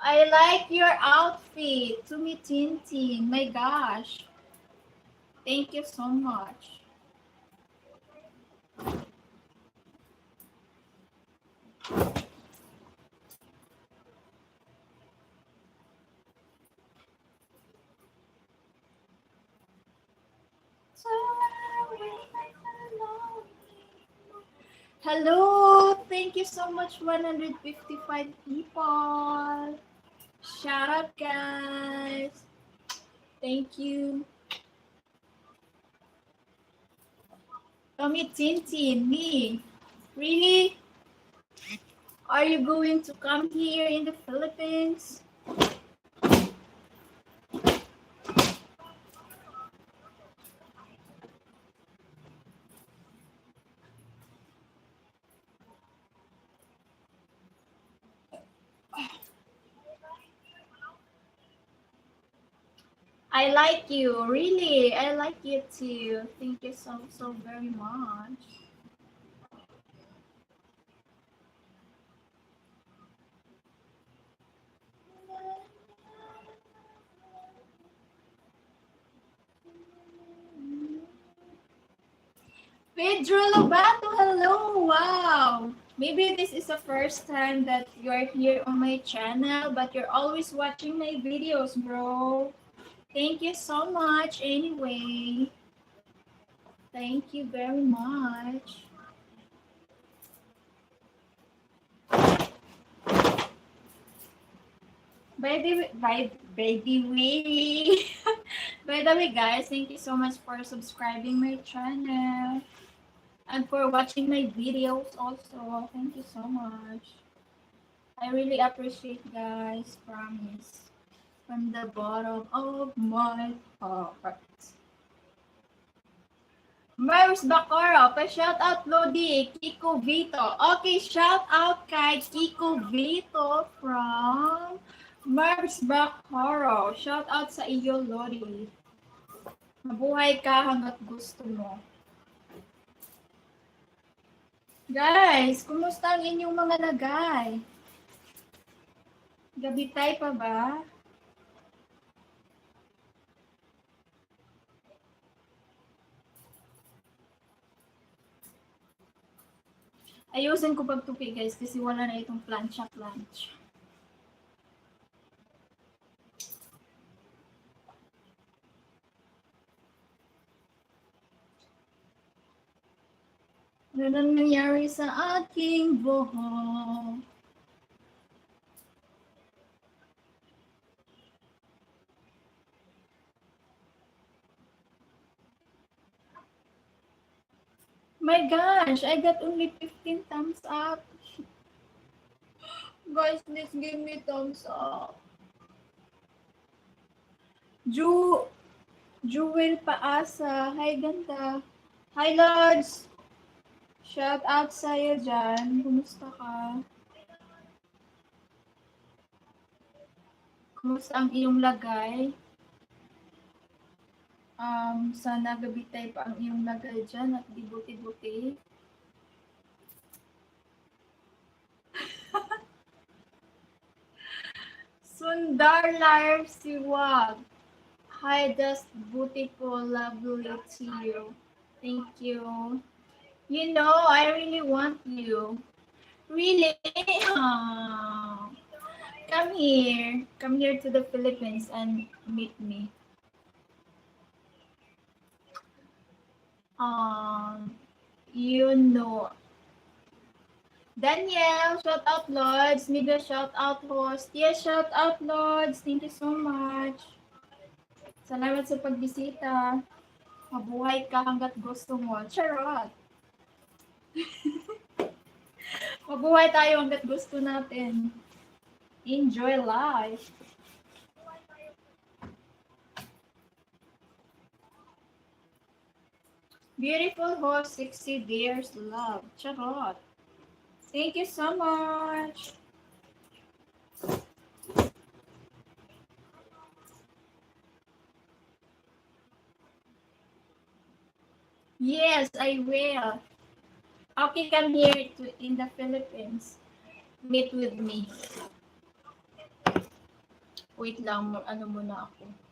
I like your outfit. To me, Tintin. My gosh. Thank you so much. Hello. Thank you so much, 155 people. Shout out, guys. Thank you. Tommy Tintin, me. Really? Are you going to come here in the Philippines? I like you. Really, I like you too. Thank you so very much. Pedro Lobato, hello! Wow! Maybe this is the first time that you're here on my channel, but you're always watching my videos, bro. Thank you so much anyway. Thank you very much. By the way, by the way, guys, thank you so much for subscribing my channel and for watching my videos also. Thank you so much. I really appreciate, guys. Promise. From the bottom of my heart. Mars Bacaro, pa-shout out Lodi, Kiko Vito. Okay, shout out kay Kiko Vito from Mars Bacaro. Shout out sa iyo, Lodi. Mabuhay ka hanggat gusto mo. Guys, kumusta ang inyong mga lagay? Gabitay pa ba? Ayusin ko pagtupi, guys, kasi wala na itong plancha. Ano nang nangyari sa aking buhok? My gosh, I got only 15 thumbs up. Guys, please give me thumbs up. Jewel Paasa. Hi, ganda. Hi, Lods. Shout out sa'yo dyan. Kumusta ka? Kumusta ang iyong lagay? Sana gabitay pa ang iyong lagay dyan at di buti-buti. Sundar Live Siwag. Hi, just beautiful, lovely to you. Thank you. You know, I really want you. Really? Aww. Come here. Come here to the Philippines and meet me. You know. Daniel, shout out Lords. Mega shout out host. Yes, shout out Lords. Thank you so much. Salamat sa pagbisita. Mabuhay ka hanggat gusto mo. Charot. Mabuhay tayo hanggat gusto natin. Enjoy life. Beautiful host, 60 years love. Charot. Thank you so much. Yes, I will. Okay, come here in the Philippines. Meet with me. Wait lang, ano muna ako.